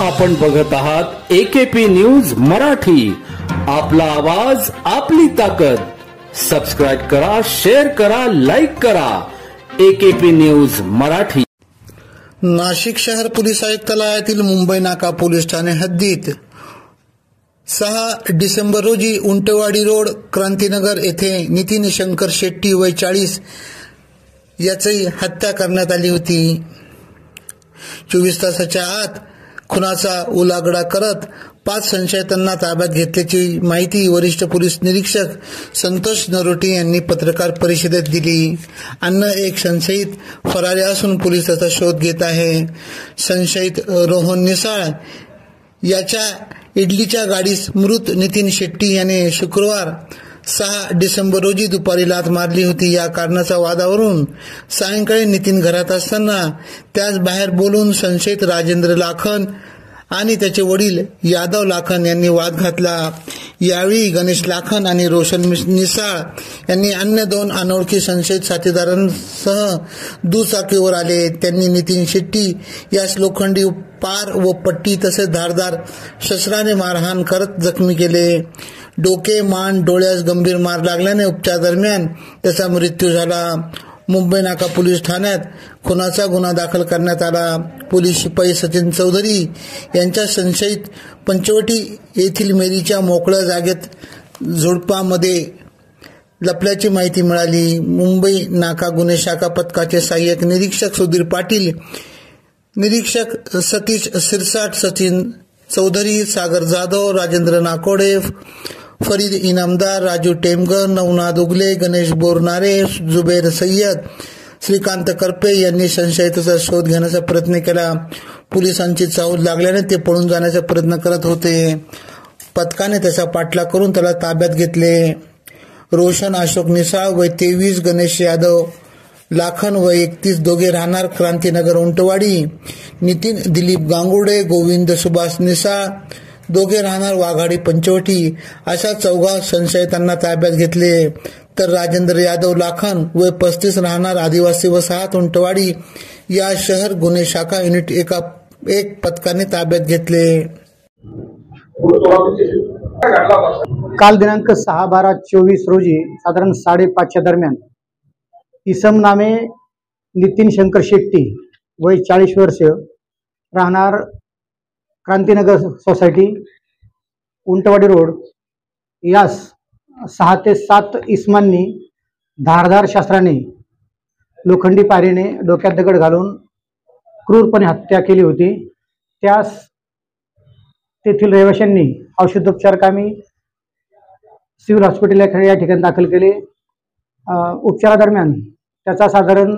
आपण बघत आहात AKP न्यूज मराठी. आपला आवाज आपली ताकद. सबस्क्राइब करा, शेअर करा, लाईक करा. AKP news Marathi. नाशिक शहर पोलीस आयुक्तालयातील मुंबई नाका पोलीस ठाणे हद्दीत 6 डिसेंबर रोजी उंटवाडी रोड क्रांतीनगर येथे नितीन शंकर शेट्टी वय 40 याची हत्या करण्यात आली होती. 24 तासाच्या आत खुनाचा उलागडा करत 5 संशयितांना ताब्यात घेतल्याची माहिती वरिष्ठ पोलीस निरीक्षक संतोष नरोटे यांनी पत्रकार परिषदेत दिली. अन्य एक संशयित फरारी असून पोलीस त्याचा शोध घेत आहे. संशयित रोहन निसाळ याच्या इडलीच्या गाडीस मृत नितीन शेट्टी याने शुक्रवार 6 डिसेंबर रोजी दुपारी लाथ मारली होती. या कारणाच्या वादावरून सायंकाळी नितीन घरात असताना त्यास बाहेर बोलून संशयित राजेंद्र लाखन आणि त्याचे वडील यादव लाखन यांनी वाद घातला. यावेळी गणेश लाखन आणि रोशन निसाळ यांनी अन्य 2 अनोळखी संशयित साथीदारांसह दुचाकीवर आले. त्यांनी नितीन शेट्टी यास लोखंडी पार व पट्टी तसेच धारदार शस्त्राने मारहाण करत जखमी केले. डोके, मान, डोळ्यास गंभीर मार लागल्याने उपचार दरम्यान त्याचा मृत्यू झाला. मुंबई नाका पोलीस ठाण्यात खुनाचा गुन्हा दाखल करण्यात आला. पोलीस शिपाई सचिन चौधरी यांच्या संशयित पंचवटी येथील मेरीच्या मोकळ्या जागेत झुडपामध्ये लपल्याची माहिती मिळाली. मुंबई नाका गुन्हे शाखा पथकाचे सहाय्यक निरीक्षक सुधीर पाटील, निरीक्षक सतीश सिरसाट, सचिन चौधरी, सागर जाधव, राजेंद्र नाकोडे, फरीद इनामदार, राजू टेमगर, नवनाथ उगले, गणेश बोरनारे, जुबेर सय्यद, श्रीकांत करपे यांनी संशयिताचा शोध घेण्याचा प्रयत्न केला. पोलिसांची चाहूल लागल्याने ते पळून जाण्याचा प्रयत्न करत होते. पथकाने त्याचा पाठलाग करून त्याला ताब्यात घेतले. रोशन अशोक निसाळ वय 23, गणेश यादव लाखन वय 31 दोघे राहणार क्रांतीनगर उंटवाडी, नितीन दिलीप गांगुर्डे, गोविंद सुभाष निसाळ दोघे राहणार वाघाडी पंचवटी अशा 4 संशयितांना ताब्यात घेतले. तर राजेंद्र यादव लाखन वय 35 राहणार आदिवासी वसाहत उंटवाडी या शहर गुन्हे शाखा युनिट एक पथकाने ताब्यात घेतले. काल दिनांक 6/12/24 रोजी साधारण 5:30च्या दरम्यान इसम नामे नितीन शंकर शेट्टी वय 40 वर्ष राहणार क्रांतीनगर सोसायटी उंटवाडी रोड यास 6 ते 7 इसमांनी धारदार शस्त्राने लोखंडी पारीने डोक्यात दगड घालून क्रूरपणे हत्या केली होती. त्यास तेथील रहिवाशांनी औषधोपचारकामी सिव्हिल हॉस्पिटल या ठिकाणी दाखल केले. उपचारादरम्यान त्याचा साधारण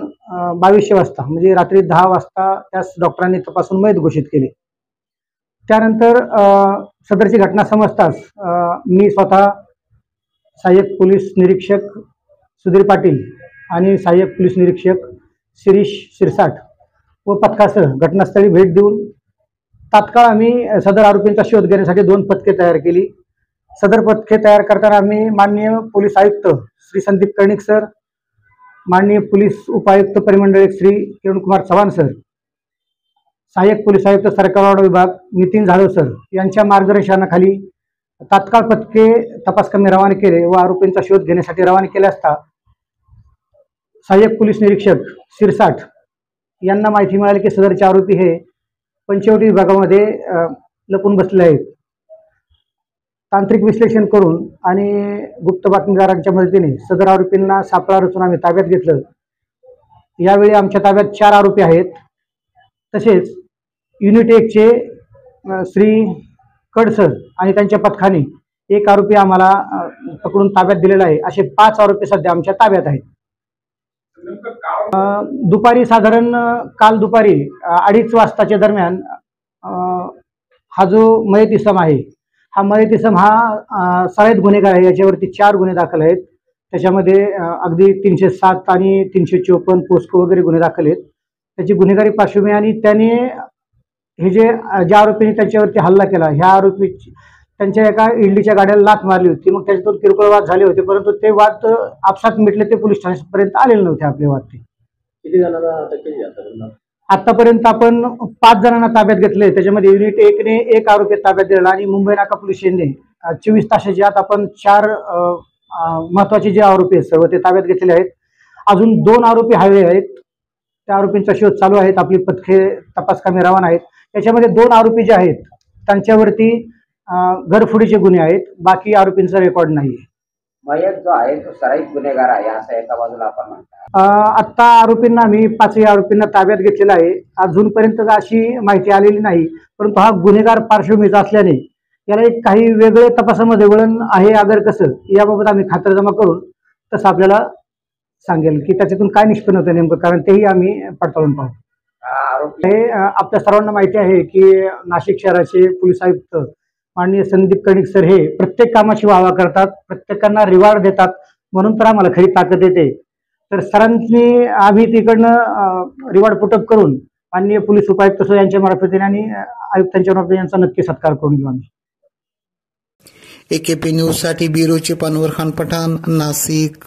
2200 वाजता म्हणजे रात्री 10 वाजता त्यास डॉक्टरांनी तपासून मयत घोषित केले. त्यानंतर सदरची घटना समजताच मी स्वतः सहाय्यक पोलीस निरीक्षक सुधीर पाटील आणि सहाय्यक पोलीस निरीक्षक शिरीष सिरसाट व पथकासह घटनास्थळी भेट देऊन तात्काळ आम्ही सदर आरोपींचा शोध घेण्यासाठी 2 पथके तयार केली. सदर पथके तयार करताना आम्ही माननीय पोलीस आयुक्त श्री संदीप कर्णिक सर, माननीय पोलीस उपायुक्त परिमंडळ श्री किरणकुमार चव्हाण सर, सहाय्यक पोलीस आयुक्त सरकारवाडा विभाग नितीन जाधव सर यांच्या मार्गदर्शनाखाली तात्काळ पथके तपास कामी रवाना केले व आरोपींचा शोध घेण्यासाठी रवाना केले असता सहाय्यक पोलीस निरीक्षक सिरसाट यांना माहिती मिळाली की सदरचे आरोपी हे पंचवटी विभागामध्ये लपून बसले आहेत. तांत्रिक विश्लेषण करून आणि गुप्त बातमीदारांच्या मदतीने सदर आरोपींना सापळा रचून आम्ही ताब्यात घेतलं. यावेळी आमच्या ताब्यात 4 आरोपी आहेत. तसेच युनिट 1 चे श्री कडसर आणि त्यांच्या पथकाने 1 आरोपी आम्हाला पकडून ताब्यात दिलेला आहे. असे 5 आरोपी सध्या आमच्या ताब्यात आहेत. दुपारी साधारण काल दुपारी 2:30 वाजताच्या दरम्यान हा जो मयत इसम आहे, हा मयत इसम हा सराईत गुन्हेगार आहे. याच्यावरती 4 गुन्हे दाखल आहेत. त्याच्यामध्ये अगदी 307 आणि 354 पोस्को वगैरे गुन्हे दाखल आहेत. त्याची गुन्हेगारी पार्श्वभूमी आणि त्याने हे ज्या आरोपींनी त्याच्यावरती हल्ला केला, ह्या आरोपी त्यांच्या एका इडलीच्या गाड्याला लाथ मारली होती. मग त्याच्यातून किरकोळ वाद झाले होते, परंतु ते वाद आपसात मिटले. ते पोलीस ठाण्यापर्यंत आलेले नव्हते आपले वाद. ते किती जणांना अटक केली? आतापर्यंत आपण 5 जणांना ताब्यात घेतले. त्याच्यामध्ये युनिट 1 ने 1 आरोपी ताब्यात दिला आणि मुंबई नाका पोलीस स्टेशनने 24 तासाच्या आत आपण 4 महत्वाचे जे आरोपी आहेत सर्व ते ताब्यात घेतलेले आहेत. अजून 2 आरोपी हवे आहेत. त्या आरोपींचा शोध चालू आहेत. आपली पथके तपास कामे रवाना आहेत. त्याच्यामध्ये 2 आरोपी जे आहेत त्यांच्यावरती घरफोडीचे गुन्हे आहेत. बाकी आरोपींचा रेकॉर्ड नाही. मयत जो आहे तो सराईत गुन्हेगार आहे असं एका बाजूला आपण म्हणतो. आता आरोपींना आम्ही 5 आरोपींना ताब्यात घेतलेला आहे. अजूनपर्यंत अशी माहिती आलेली नाही, परंतु हा गुन्हेगार पार्श्वभूमीचा असल्याने याला एक काही वेगळे तपासामध्ये वळण आहे अगर कसं याबाबत आम्ही खातरजमा करून तसं आपल्याला सांगेल की त्याच्यातून काय निष्पन्न होतं नेमकं, कारण तेही आम्ही पडताळून पाहू. हे आपल्या सर्वांना माहिती आहे की नाशिक शहराचे पोलीस आयुक्त माननीय संदीप कर्णिक सर हे प्रत्येक कामाची वाहवा करतात, प्रत्येकांना रिवॉर्ड देतात, म्हणून तर आम्हाला खरी ताकद येते. तर सरांनी आम्ही तिकडनं रिवॉर्ड पुटअप करून माननीय पोलीस उपायुक्त यांच्या मार्फतीने आणि आयुक्तांच्या मार्फत यांचा नक्की सत्कार करून घेऊ आम्ही. AKP न्यूज साठी ब्युरो चीफ अनवर खान पठाण, नाशिक.